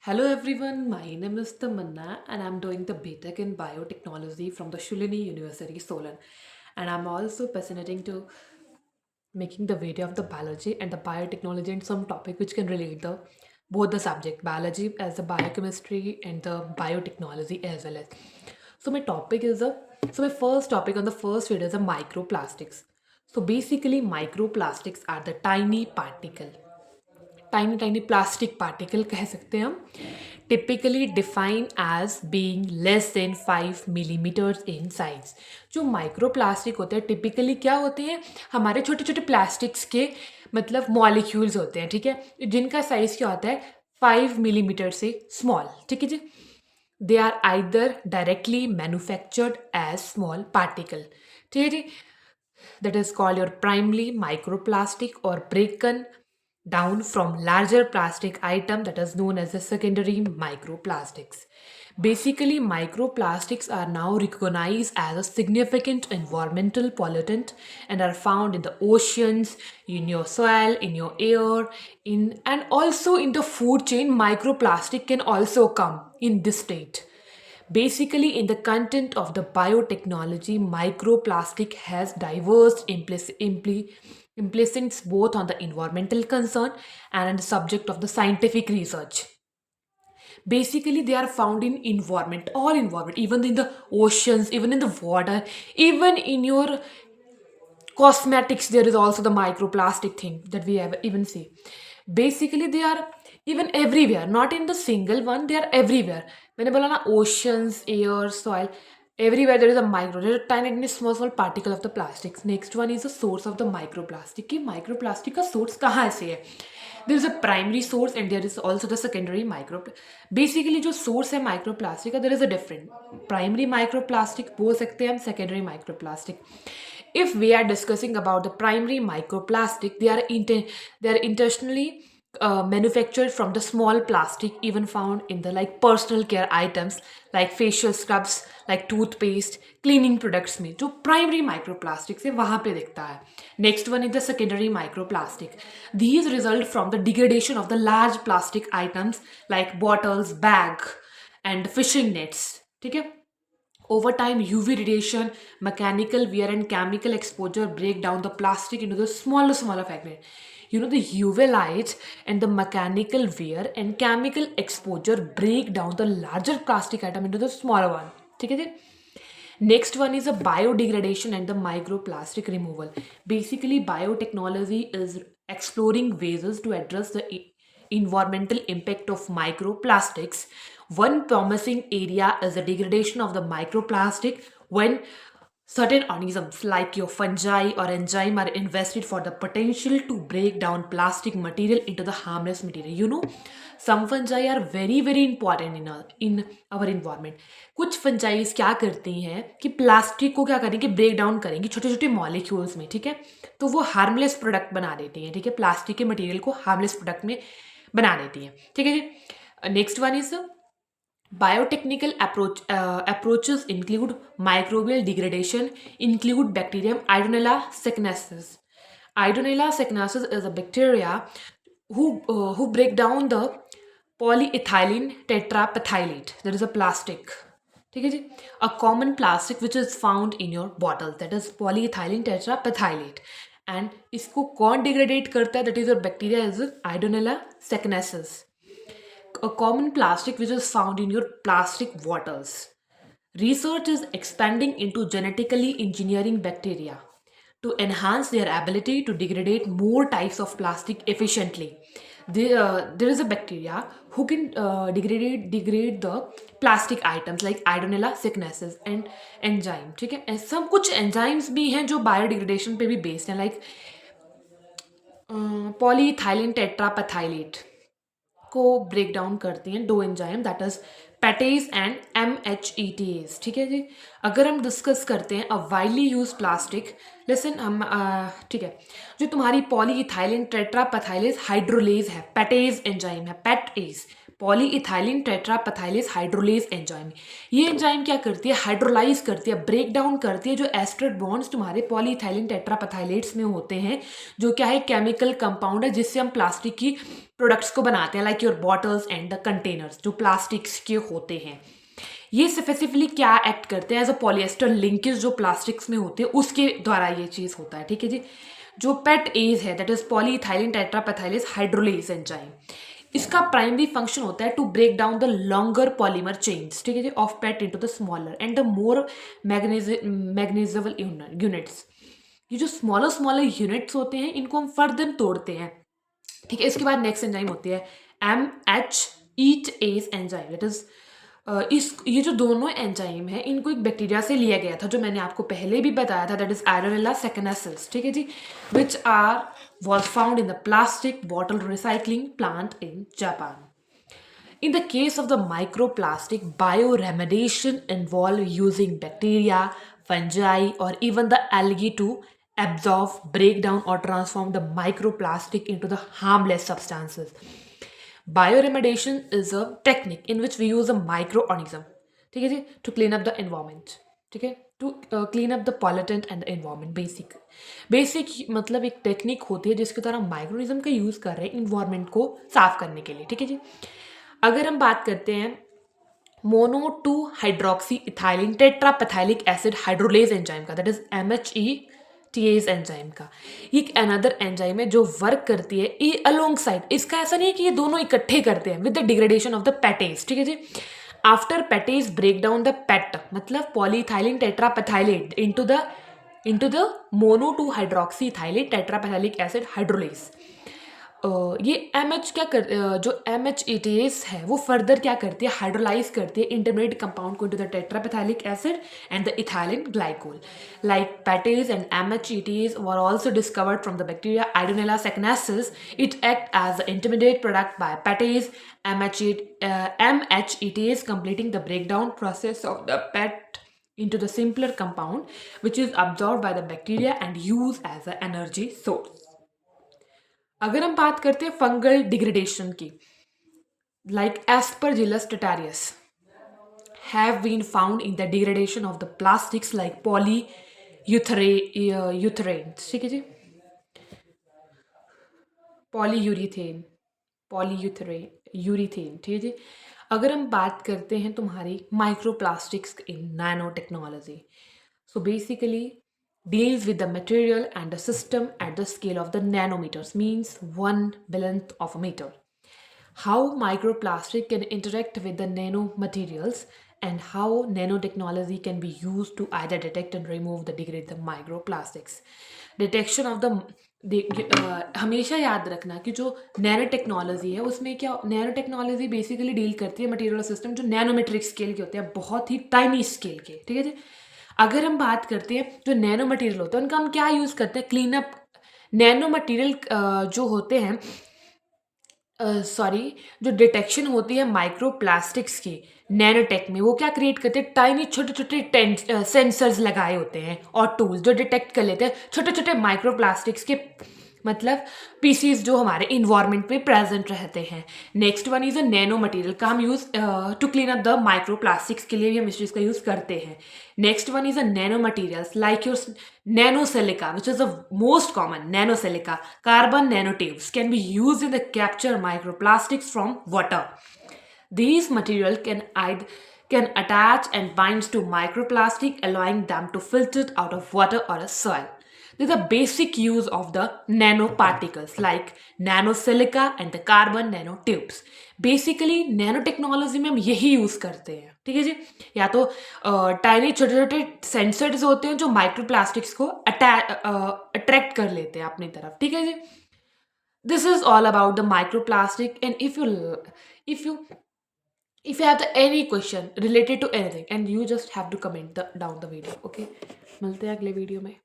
Hello everyone, my name is Tamanna and I'm doing the BTech in Biotechnology from the Shulini University, Solan. And I'm also fascinating to making the video of the biology and the biotechnology and some topic which can relate the both the subject biology as the biochemistry and the biotechnology as well as. So my topic is a so my first topic on the first video is the microplastics. So basically microplastics are the tiny plastic particle कह सकते हैं हम typically defined as being less than 5 millimeters in size. जो microplastic होते हैं typically क्या होते हैं हमारे छोटे छोटे प्लास्टिक्स के मतलब मॉलिक्यूल्स होते हैं, ठीक है, जिनका साइज क्या होता है 5 मिलीमीटर से स्मॉल, ठीक है जी. They are either directly manufactured as small particle, ठीक है जी. That is called your primary microplastic or broken down from larger plastic item that is known as the secondary microplastics. Basically, microplastics are now recognized as a significant environmental pollutant and are found in the oceans, in your soil, in your air, in and also in the food chain. Microplastic can also come in this state. Basically, in the content of the biotechnology, microplastic has diverse implications both on the environmental concern and on the subject of the scientific research. Basically, they are found in environment, all environment, even in the oceans, even in the water, even in your cosmetics. There is also the microplastic thing that we have even see. Basically, they are even everywhere, not in the single one, they are everywhere. मैंने बोला ना oceans, air, soil, everywhere there is a micro, there is a tiny small particle of the plastics. Next one is the source of the microplastic. कि microplastic का source कहाँ से है? There is a primary source and there is also the secondary micro. Basically जो source है microplastic का, there is a different. Primary microplastic बोल सकते हैं हम, secondary microplastic. If we are discussing about the primary microplastic, they are intentionally manufactured from the small plastic even found in the like personal care items like facial scrubs, like toothpaste, cleaning products में जो primary microplastic है वहाँ पे दिखता है. Next one is the secondary microplastic. These result from the degradation of the large plastic items like bottles, bag and fishing nets. ठीक है. Over time, UV radiation, mechanical wear, and chemical exposure break down the plastic into the smaller fragment. You know, the UV light and the mechanical wear and chemical exposure break down the larger plastic atom into the smaller one. ठीक है जी? Next one is a biodegradation and the microplastic removal. Basically, biotechnology is exploring ways to address the environmental impact of microplastics. One promising area is the degradation of the microplastic when certain organisms like your fungi or enzyme are invested for the potential to break down plastic material into the harmless material. You know, some fungi are very important in our environment. कुछ fungi क्या करती हैं कि plastic को क्या करेंगे, break down करेंगी छोटे छोटे मॉलिक्यूल्स में, ठीक है, तो वो हार्मलेस प्रोडक्ट बना देती हैं, ठीक है, प्लास्टिक के मटेरियल को हार्मलेस प्रोडक्ट में बना देती हैं, ठीक है जी. Next one is biotechnical approaches include microbial degradation, include bacterium Idonella secnesis. Idonella secnesis is a bacteria who break down the polyethylene tetrapethylate. That is a plastic. ठीक है जी. A common plastic which is found in your bottle, that is polyethylene tetrapethylate. And इसको कौन degraded करता है? That is your bacteria is Idonella secnesis. A common plastic which is found in your plastic bottles. Research is expanding into genetically engineering bacteria to enhance their ability to degrade more types of plastic efficiently. There is a bacteria who can degrade the plastic items like Idonella secnesis and enzyme. ठीक है, सब कुछ enzymes भी हैं जो biodegradation पे भी based हैं, like polyethylene tetrapethylate को ब्रेक डाउन करती हैं दो enzyme, that is PETase and MHETase. ठीक है जी. अगर हम डिस्कस करते हैं a widely use plastic, listen हम ठीक है, जो तुम्हारी पॉलीइथाइलिन टेट्रापेथाइलेज हाइड्रोलेज है, पेटेज एंजाइम है, पेटेज पॉलीइथाइलिन टेट्रापैथाइलेज हाइड्रोलेज एंजाइम। ये एंजाइम क्या करती है, हाइड्रोलाइज करती है, ब्रेक डाउन करती है जो एस्टर बॉन्ड्स तुम्हारे पॉलीइथाइलिन टेट्रापैथाइलेट्स में होते हैं, जो क्या है केमिकल कंपाउंड है जिससे हम प्लास्टिक की प्रोडक्ट्स को बनाते हैं, like your bottles and the containers जो प्लास्टिक्स के होते हैं। ये स्पेसिफिकली क्या एक्ट करते हैं, एज अ पॉलिएस्टर लिंकेज जो प्लास्टिक्स में होते हैं उसके द्वारा ये चीज़ होता है, ठीक है जी। जो पेट एज है that is polyethylene terephthalate hydrolase enzyme, इसका प्राइमरी फंक्शन होता है to break down the longer polymer chains, ठीक है जी, of PET into the smaller and the more manageable units. ये जो स्मॉलर स्मॉलर यूनिट्स होते हैं इनको हम फर्दर तोड़ते हैं, ठीक है। इसके बाद नेक्स्ट एंजाइम होती है MHEATase एंजाइम, दैट इज ये जो दोनों एंजाइम है इनको एक बैक्टीरिया से लिया गया था जो मैंने आपको पहले भी बताया था, दैट इज Arenella senescens, ठीक है जी, विच was found in the plastic bottle recycling plant in Japan. In the case of the microplastic, bioremediation involve using bacteria, fungi, or even the algae to absorb, break down, or transform the microplastic into the harmless substances. Bioremediation is a technique in which we use a microorganism, ठीक है जी, to clean up the environment, ठीक है, to clean up the pollutant and the environment. Basic मतलब एक technique होती है जिसके द्वारा माइक्रोनिज्म का यूज़ कर रहे हैं इन्वायरमेंट को साफ करने के लिए, ठीक है जी। अगर हम बात करते हैं mono 2 hydroxy ethylene terephthalic acid hydrolase enzyme का, दैट इज MHEATase एंजाइम का, ये एक अनदर एंजाइम है जो वर्क करती है ये अलोंग साइड, इसका ऐसा नहीं है कि ये दोनों इकट्ठे करते हैं with the degradation of the PETase, ठीक है जी। After PETase break down the PET मतलब polyethylene terephthalate into the mono 2 hydroxy ethylate terephthalic acid hydrolase. ये जो MHEATase है वो फर्दर क्या करती है, हाइड्रोलाइज करती है इंटरमीडिएट कंपाउंड को into the terephthalic acid and the ethylene glycol. Like PETase and MHEATase were also discovered from the bacteria Arenella senescens. It act as the intermediate product by PETase MHEATase completing the breakdown process of the PET into the simpler compound which is absorbed by the bacteria and used as an energy source. अगर हम बात करते हैं fungal degradation की, like Aspergillus titarius have been found in the degradation of the plastics like polyurethane, ठीक है जी, यूरीथेन, ठीक है जी। अगर हम बात करते हैं तुम्हारी microplastics in nano technology, so basically deals with the material and the system at the scale of the nanometers, means 1/1000th of a meter. How microplastic can interact with the nanomaterials and how nanotechnology can be used to either detect and remove the degrade the microplastics. Detection of the हमेशा याद रखना कि जो nano technology है उसमें क्या, nano technology basically deal करती है मटेरियल सिस्टम जो नैनोमेट्रिक स्केल के होते हैं, बहुत ही टाइनी स्केल के, ठीक है जी। अगर हम बात करते हैं जो नैनो मटेरियल होते हैं उनका हम क्या यूज़ करते हैं, क्लीन अप। नैनो मटेरियल जो होते हैं जो डिटेक्शन होती है माइक्रोप्लास्टिक्स की नैनोटेक में, वो क्या क्रिएट करते हैं, टाइनी छोटे छोटे सेंसर्स लगाए होते हैं और टूल्स जो डिटेक्ट कर लेते हैं छोटे छोटे माइक्रोप्लास्टिक्स के मतलब पीसीज जो हमारे इन्वायरमेंट में प्रेजेंट रहते हैं। Next one is a nano material का हम use to clean up the microplastics के लिए भी हम इस चीज़ का यूज़ करते हैं। Next one is a nano materials like your nanosilica which is the most common nanosilica carbon nanotubes can be use in the capture microplastics from water. These material can attach and binds to microplastic, allowing them to filter out of water or a soil. This is the basic use of the nanoparticles like nanosilica and the carbon nanotubes. Basically nano technology में हम यही use करते हैं, ठीक है जी। या तो tiny छोटे छोटे सेंसर्स होते हैं जो माइक्रोप्लास्टिक्स को अट्रैक्ट कर लेते हैं अपनी तरफ, ठीक है जी। This is all about the microplastic, and if you have any question related to anything and you just have to comment down the video, okay। मिलते हैं अगले वीडियो में।